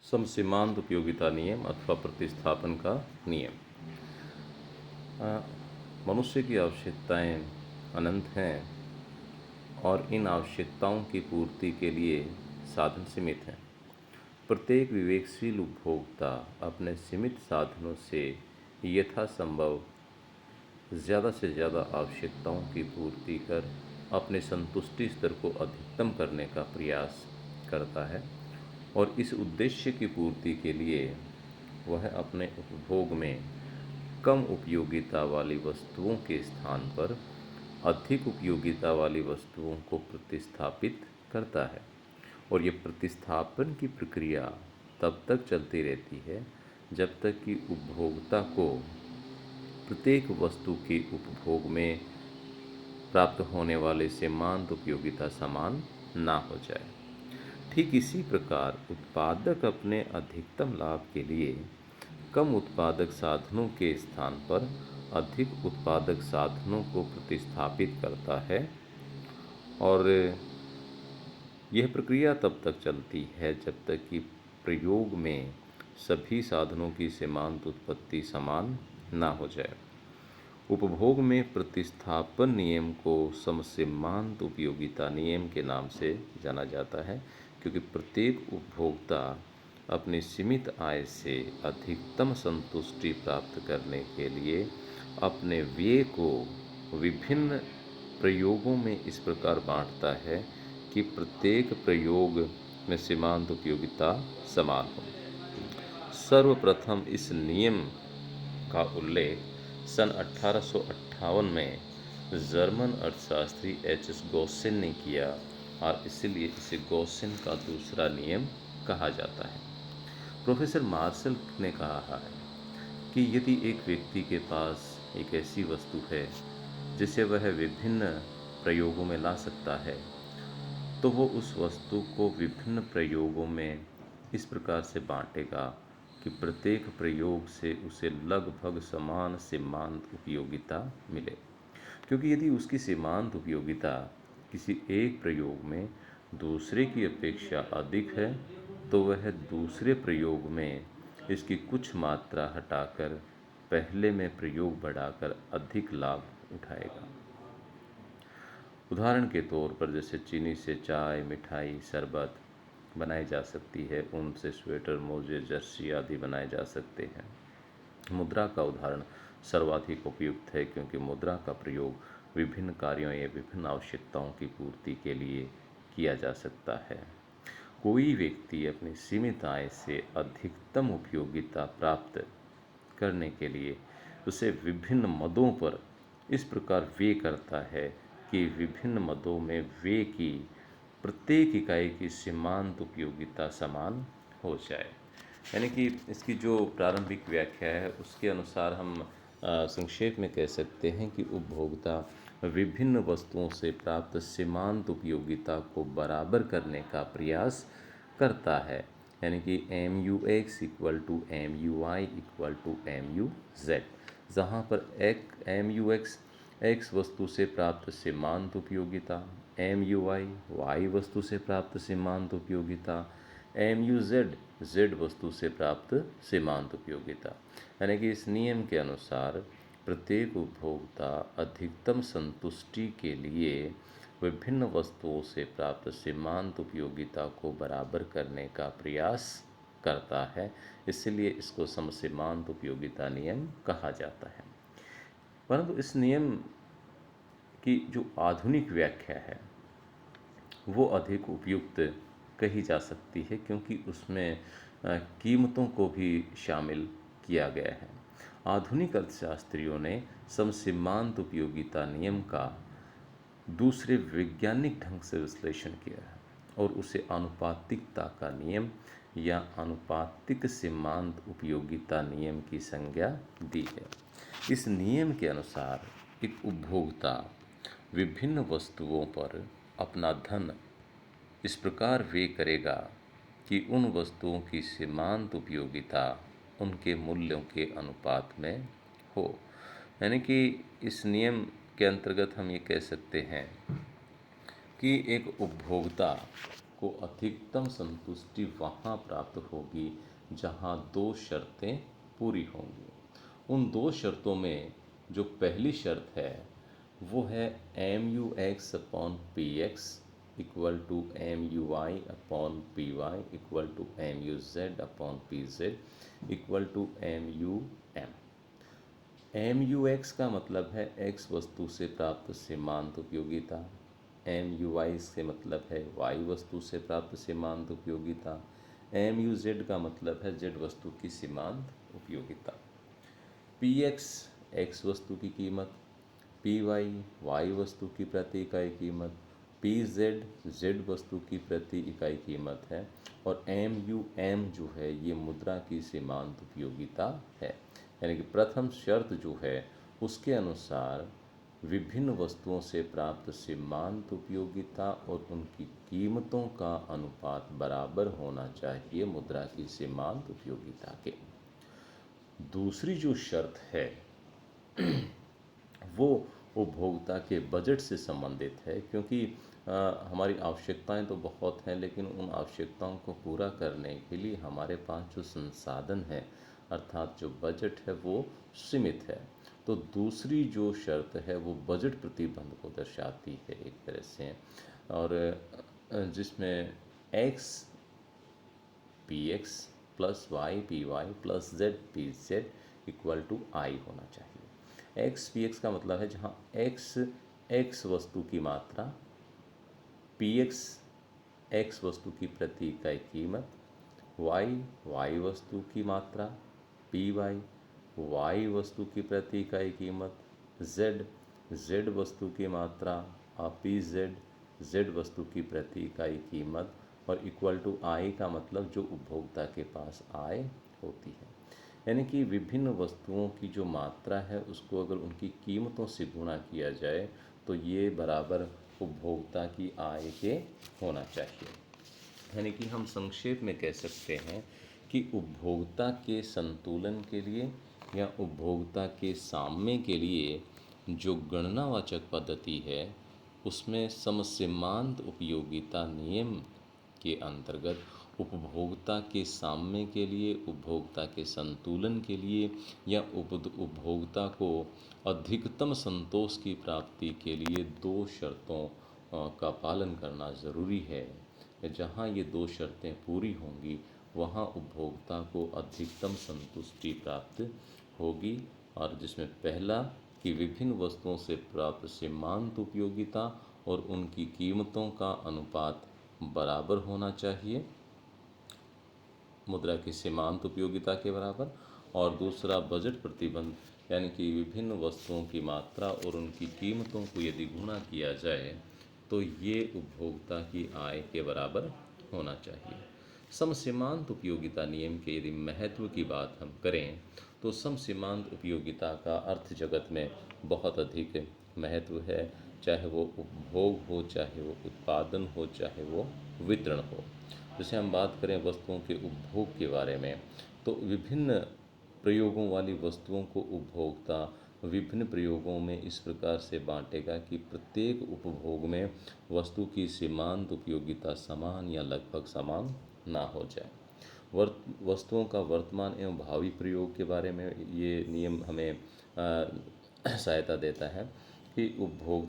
समसीमांत उपयोगिता नियम अथवा प्रतिस्थापन का नियम। मनुष्य की आवश्यकताएं अनंत हैं और इन आवश्यकताओं की पूर्ति के लिए साधन सीमित हैं। प्रत्येक विवेकशील उपभोक्ता अपने सीमित साधनों से यथासंभव ज़्यादा से ज़्यादा आवश्यकताओं की पूर्ति कर अपने संतुष्टि स्तर को अधिकतम करने का प्रयास करता है और इस उद्देश्य की पूर्ति के लिए वह अपने उपभोग में कम उपयोगिता वाली वस्तुओं के स्थान पर अधिक उपयोगिता वाली वस्तुओं को प्रतिस्थापित करता है। और ये प्रतिस्थापन की प्रक्रिया तब तक चलती रहती है जब तक कि उपभोक्ता को प्रत्येक वस्तु के उपभोग में प्राप्त होने वाले सीमांत उपयोगिता समान ना हो जाए। ठीक इसी प्रकार उत्पादक अपने अधिकतम लाभ के लिए कम उत्पादक साधनों के स्थान पर अधिक उत्पादक साधनों को प्रतिस्थापित करता है और यह प्रक्रिया तब तक चलती है जब तक कि प्रयोग में सभी साधनों की सीमांत उत्पत्ति समान ना हो जाए। उपभोग में प्रतिस्थापन नियम को समसीमांत उपयोगिता नियम के नाम से जाना जाता है क्योंकि प्रत्येक उपभोक्ता अपनी सीमित आय से अधिकतम संतुष्टि प्राप्त करने के लिए अपने व्यय को विभिन्न प्रयोगों में इस प्रकार बांटता है कि प्रत्येक प्रयोग में सीमांत उपयोगिता समान हो। सर्वप्रथम इस नियम का उल्लेख सन 1858 में जर्मन अर्थशास्त्री एच.एस. गॉसेन ने किया और इसलिए इसे गॉसेन का दूसरा नियम कहा जाता है। प्रोफेसर मार्शल ने कहा है कि यदि एक व्यक्ति के पास एक ऐसी वस्तु है जिसे वह विभिन्न प्रयोगों में ला सकता है तो वो उस वस्तु को विभिन्न प्रयोगों में इस प्रकार से बांटेगा कि प्रत्येक प्रयोग से उसे लगभग समान सीमांत उपयोगिता मिले। क्योंकि यदि उसकी सीमांत उपयोगिता किसी एक प्रयोग में दूसरे की अपेक्षा अधिक है तो वह दूसरे प्रयोग में इसकी कुछ मात्रा हटाकर पहले में प्रयोग बढ़ाकर अधिक लाभ उठाएगा। उदाहरण के तौर पर जैसे चीनी से चाय, मिठाई, शरबत बनाई जा सकती है, ऊन से स्वेटर, मोजे, जर्सी आदि बनाए जा सकते हैं। मुद्रा का उदाहरण सर्वाधिक उपयुक्त है क्योंकि मुद्रा का प्रयोग विभिन्न कार्यों या विभिन्न आवश्यकताओं की पूर्ति के लिए किया जा सकता है। कोई व्यक्ति अपनी सीमित आय से अधिकतम उपयोगिता प्राप्त करने के लिए उसे विभिन्न मदों पर इस प्रकार व्यय करता है कि विभिन्न मदों में व्यय की प्रत्येक इकाई की सीमांत उपयोगिता समान हो जाए। यानी कि इसकी जो प्रारंभिक व्याख्या है उसके अनुसार हम संक्षेप में कह सकते हैं कि उपभोक्ता विभिन्न वस्तुओं से प्राप्त सीमांत उपयोगिता को बराबर करने का प्रयास करता है। यानी कि MUX equal to MUI equal to MUZ, जहाँ पर MUX X वस्तु से प्राप्त सीमांत उपयोगिता, MUI Y वस्तु से प्राप्त सीमांत उपयोगिता, MUZ Z वस्तु से प्राप्त सीमांत उपयोगिता। यानी कि इस नियम के अनुसार प्रत्येक उपभोक्ता अधिकतम संतुष्टि के लिए विभिन्न वस्तुओं से प्राप्त सीमांत उपयोगिता को बराबर करने का प्रयास करता है, इसलिए इसको समसीमांत उपयोगिता नियम कहा जाता है। परंतु इस नियम की जो आधुनिक व्याख्या है वो अधिक उपयुक्त कही जा सकती है क्योंकि उसमें कीमतों को भी शामिल किया गया है। आधुनिक अर्थशास्त्रियों ने समसीमांत उपयोगिता नियम का दूसरे वैज्ञानिक ढंग से विश्लेषण किया है और उसे आनुपातिकता का नियम या आनुपातिक सीमांत उपयोगिता नियम की संज्ञा दी है। इस नियम के अनुसार एक उपभोक्ता विभिन्न वस्तुओं पर अपना धन इस प्रकार व्यय करेगा कि उन वस्तुओं की सीमांत उपयोगिता उनके मूल्यों के अनुपात में हो। यानी कि इस नियम के अंतर्गत हम ये कह सकते हैं कि एक उपभोक्ता को अधिकतम संतुष्टि वहाँ प्राप्त होगी जहाँ दो शर्तें पूरी होंगी। उन दो शर्तों में जो पहली शर्त है वो है M U X upon P X equal to M U Y upon P Y equal to M U Z upon P Z equal to M U M. M U X का मतलब है एक्स वस्तु से प्राप्त सीमांत उपयोगिता। M U Y से मतलब है वाई वस्तु से प्राप्त सीमांत उपयोगिता। एम यू जेड का मतलब है जेड वस्तु की सीमांत उपयोगिता। पी एक्स एक्स वस्तु की कीमत, पी वाई वाई वस्तु की प्रति इकाई कीमत, पी जेड जेड वस्तु की प्रति इकाई कीमत है और एम यू एम जो है ये मुद्रा की सीमांत उपयोगिता है। यानी कि प्रथम शर्त जो है उसके अनुसार विभिन्न वस्तुओं से प्राप्त सीमांत उपयोगिता और उनकी कीमतों का अनुपात बराबर होना चाहिए मुद्रा की सीमांत उपयोगिता के। दूसरी जो शर्त है वो उपभोक्ता के बजट से संबंधित है, क्योंकि हमारी आवश्यकताएं तो बहुत हैं लेकिन उन आवश्यकताओं को पूरा करने के लिए हमारे पास जो संसाधन है अर्थात जो बजट है वो सीमित है। तो दूसरी जो शर्त है वो बजट प्रतिबंध को दर्शाती है एक तरह से, और जिसमें x p x plus y p y plus z p Z equal to I होना चाहिए। एक्स पी एक्स का मतलब है जहाँ एक्स एक्स वस्तु की मात्रा, पी एक्स एक्स वस्तु की प्रति इकाई कीमत, वाई वाई वस्तु की मात्रा, पी वाई वाई वस्तु की प्रति इकाई कीमत, जेड जेड वस्तु की मात्रा और पी जेड जेड वस्तु की प्रति इकाई कीमत, और इक्वल टू आई का मतलब जो उपभोक्ता के पास आय होती है। यानी कि विभिन्न वस्तुओं की जो मात्रा है उसको अगर उनकी कीमतों से गुणा किया जाए तो ये बराबर उपभोक्ता की आय के होना चाहिए। यानी कि हम संक्षेप में कह सकते हैं कि उपभोक्ता के संतुलन के लिए या उपभोक्ता के साम्य के लिए जो गणनावाचक पद्धति है उसमें समसीमांत उपयोगिता नियम के अंतर्गत उपभोक्ता के साम्य के लिए, उपभोक्ता के संतुलन के लिए या उपभोक्ता को अधिकतम संतोष की प्राप्ति के लिए दो शर्तों का पालन करना ज़रूरी है। जहाँ ये दो शर्तें पूरी होंगी वहाँ उपभोक्ता को अधिकतम संतुष्टि प्राप्त होगी, और जिसमें पहला कि विभिन्न वस्तुओं से प्राप्त सीमांत उपयोगिता और उनकी कीमतों का अनुपात बराबर होना चाहिए मुद्रा की सीमांत उपयोगिता के बराबर, और दूसरा बजट प्रतिबंध यानी कि विभिन्न वस्तुओं की मात्रा और उनकी कीमतों को यदि गुणा किया जाए तो ये उपभोक्ता की आय के बराबर होना चाहिए। समसीमांत उपयोगिता नियम के यदि महत्व की बात हम करें तो समसीमांत उपयोगिता का अर्थ जगत में बहुत अधिक महत्व है, चाहे वो उपभोग हो, चाहे वो उत्पादन हो, चाहे वो वितरण हो। जैसे हम बात करें वस्तुओं के उपभोग के बारे में तो विभिन्न प्रयोगों वाली वस्तुओं को उपभोक्ता विभिन्न प्रयोगों में इस प्रकार से बांटेगा कि प्रत्येक उपभोग में वस्तु की सीमांत उपयोगिता समान या लगभग समान ना हो जाए। वस्तुओं का वर्तमान एवं भावी प्रयोग के बारे में ये नियम हमें सहायता देता है कि उपभोग